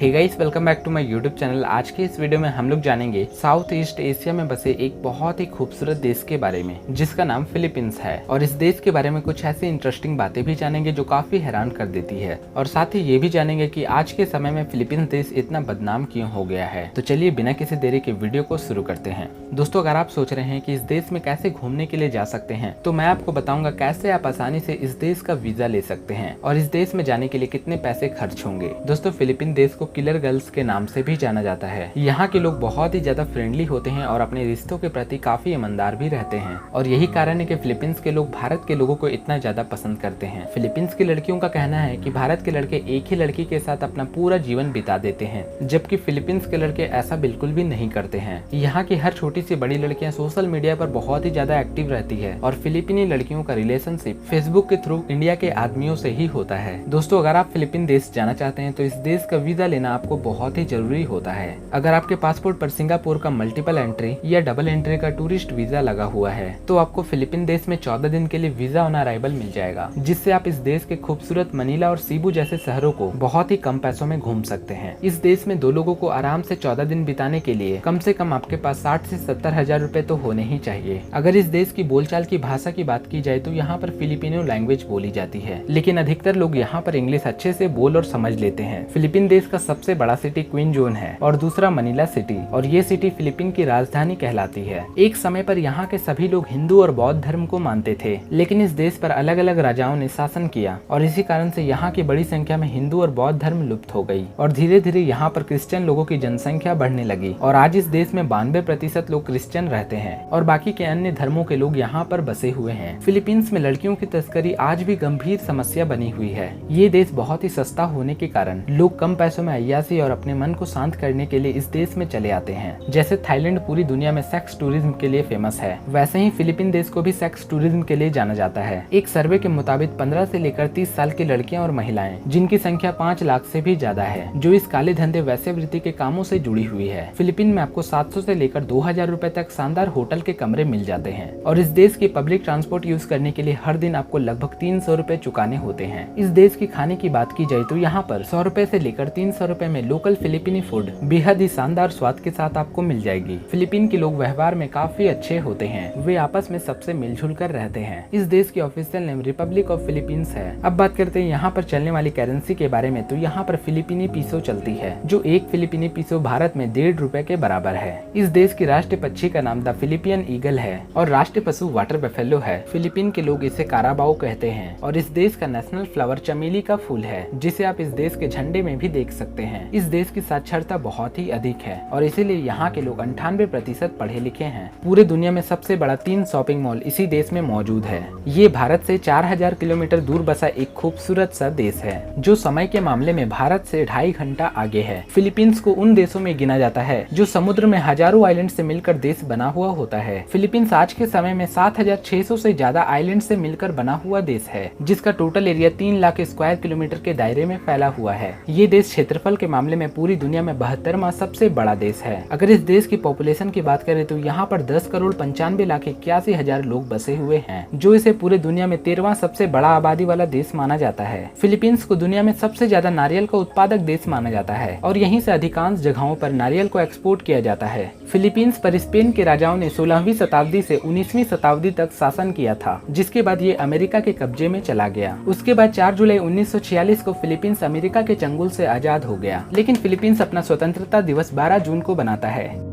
Hey guys, welcome back to my YouTube channel. आज के इस वीडियो में हम लोग जानेंगे साउथ ईस्ट एशिया में बसे एक बहुत ही खूबसूरत देश के बारे में जिसका नाम फिलीपींस है। और इस देश के बारे में कुछ ऐसी इंटरेस्टिंग बातें भी जानेंगे जो काफी हैरान कर देती है। और साथ ही ये भी जानेंगे कि आज के समय में फिलीपींस देश इतना बदनाम क्यों हो गया है। तो चलिए बिना किसी देरी के वीडियो को शुरू करते हैं। दोस्तों, अगर आप सोच रहे हैं कि इस देश में कैसे घूमने के लिए जा सकते हैं तो मैं आपको बताऊंगा कैसे आप आसानी से इस देश का वीजा ले सकते हैं और इस देश में जाने के लिए कितने पैसे खर्च होंगे। दोस्तों, फिलीपीन देश को किलर गर्ल्स के नाम से भी जाना जाता है। यहाँ के लोग बहुत ही ज्यादा फ्रेंडली होते हैं और अपने रिश्तों के प्रति काफी ईमानदार भी रहते हैं। और यही कारण है कि फिलीपींस के लोग भारत के लोगों को इतना ज्यादा पसंद करते हैं। फिलीपींस की लड़कियों का कहना है कि भारत के लड़के एक ही लड़की के साथ अपना पूरा जीवन बिता देते हैं, जबकि फिलीपींस के लड़के ऐसा बिल्कुल भी नहीं करते हैं। यहाँ की हर छोटी सी बड़ी लड़कियां सोशल मीडिया पर बहुत ही ज्यादा एक्टिव रहती है और फिलीपीनी लड़कियों का रिलेशनशिप फेसबुक के थ्रू इंडिया के आदमियों से ही होता है। दोस्तों, अगर आप फिलीपीन देश जाना चाहते हैं तो इस देश का वीजा लेना आपको बहुत ही जरूरी होता है। अगर आपके पासपोर्ट पर सिंगापुर का मल्टीपल एंट्री या डबल एंट्री का टूरिस्ट वीजा लगा हुआ है तो आपको फिलीपीन देश में 14 दिन के लिए वीजा ऑन अराइवल मिल जाएगा, जिससे आप इस देश के खूबसूरत मनीला और सीबू जैसे शहरों को बहुत ही कम पैसों में घूम सकते हैं। इस देश में दो लोगों को आराम से 14 दिन बिताने के लिए कम से कम आपके पास 60 से 70 हजार रुपए तो होने ही चाहिए। अगर इस देश की बोलचाल की भाषा की बात की जाए तो यहाँ पर फिलिपिनो लैंग्वेज बोली जाती है, लेकिन अधिकतर लोग यहाँ पर इंग्लिश अच्छे से बोल और समझ लेते हैं। फिलीपीन देश का सबसे बड़ा सिटी क्वीन जोन है और दूसरा मनीला सिटी, और ये सिटी फिलीपीन की राजधानी कहलाती है। एक समय पर यहाँ के सभी लोग हिंदू और बौद्ध धर्म को मानते थे, लेकिन इस देश पर अलग अलग राजाओं ने शासन किया और इसी कारण से यहाँ की बड़ी संख्या में हिंदू और बौद्ध धर्म लुप्त हो गई और धीरे धीरे यहाँ पर क्रिश्चियन लोगों की जनसंख्या बढ़ने लगी। और आज इस देश में 92% लोग क्रिश्चियन रहते हैं और बाकी के अन्य धर्मों के लोग यहाँ पर बसे हुए हैं। फिलीपींस में लड़कियों की तस्करी आज भी गंभीर समस्या बनी हुई है। ये देश बहुत ही सस्ता होने के कारण लोग कम पैसों में अय्याशी और अपने मन को शांत करने के लिए इस देश में चले आते हैं। जैसे थाईलैंड पूरी दुनिया में सेक्स टूरिज्म के लिए फेमस है, वैसे ही फिलीपीन देश को भी सेक्स टूरिज्म के लिए जाना जाता है। एक सर्वे के मुताबिक 15 से लेकर 30 साल की लड़कियां और महिलाएं, जिनकी संख्या 5 लाख से भी ज्यादा है, जो इस काले धंधे वैश्यवृत्ति के कामों से जुड़ी हुई है। फिलीपीन में आपको 700 से लेकर 2000 रुपए तक शानदार होटल के कमरे मिल जाते हैं और इस देश की पब्लिक ट्रांसपोर्ट यूज करने के लिए हर दिन आपको लगभग 300 रुपए चुकाने होते हैं। इस देश की खाने की बात की जाए तो यहाँ पर 100 रुपए से लेकर 300 रुपए में लोकल फिलीपीनी फूड बेहद ही शानदार स्वाद के साथ आपको मिल जाएगी। फिलीपीन के लोग व्यवहार में काफी अच्छे होते हैं, वे आपस में सबसे मिलजुल कर रहते हैं। इस देश की official name Republic of Philippines है। अब बात करते हैं यहाँ पर चलने वाली करेंसी के बारे में, तो यहाँ पर फिलीपीनी पीसो चलती है, जो एक फिलीपीनी पीसो भारत में 1.5 रुपए के बराबर है। इस देश की राष्ट्रीय पक्षी का नाम द फिलिपियन ईगल है और राष्ट्रीय पशु वाटर बफेलो है। फिलीपीन के लोग इसे काराबाओ कहते हैं और इस देश का नेशनल फ्लावर चमेली का फूल है, जिसे आप इस देश के झंडे में भी देख सकते हैं। इस देश की साक्षरता बहुत ही अधिक है और इसीलिए यहाँ के लोग 98% पढ़े लिखे हैं। पूरे दुनिया में सबसे बड़ा 3 शॉपिंग मॉल इसी देश में मौजूद है। ये भारत से 4000 किलोमीटर दूर बसा एक खूबसूरत सा देश है, जो समय के मामले में भारत से 2.5 घंटा आगे है। फिलीपींस को उन देशों में गिना जाता है जो समुद्र में हजारों आइलैंड से मिलकर देश बना हुआ होता है। फिलीपींस आज के समय में 7600 से ज्यादा आइलैंड से मिलकर बना हुआ देश है, जिसका total area 3 lakh square kilometre के दायरे में फैला हुआ है। ये देश क्षेत्रफल के मामले में पूरी दुनिया में 72वां सबसे बड़ा देश है। अगर इस देश की पॉपुलेशन की बात करें तो यहाँ पर 10,95,81,000 लोग बसे हुए हैं, जो इसे पूरे दुनिया में 13वां सबसे बड़ा आबादी वाला देश माना जाता है। फिलीपींस को दुनिया में सबसे ज्यादा नारियल का उत्पादक देश माना जाता है और यहीं से अधिकांश जगहों पर नारियल को एक्सपोर्ट किया जाता है। फिलीपींस पर स्पेन के राजाओं ने 16वीं शताब्दी से 19वीं शताब्दी तक शासन किया था, जिसके बाद ये अमेरिका के कब्जे में चला गया। उसके बाद 4 जुलाई 1946 को फिलीपींस अमेरिका के चंगुल से आजाद हो गया, लेकिन फिलीपींस अपना स्वतंत्रता दिवस 12 जून को बनाता है।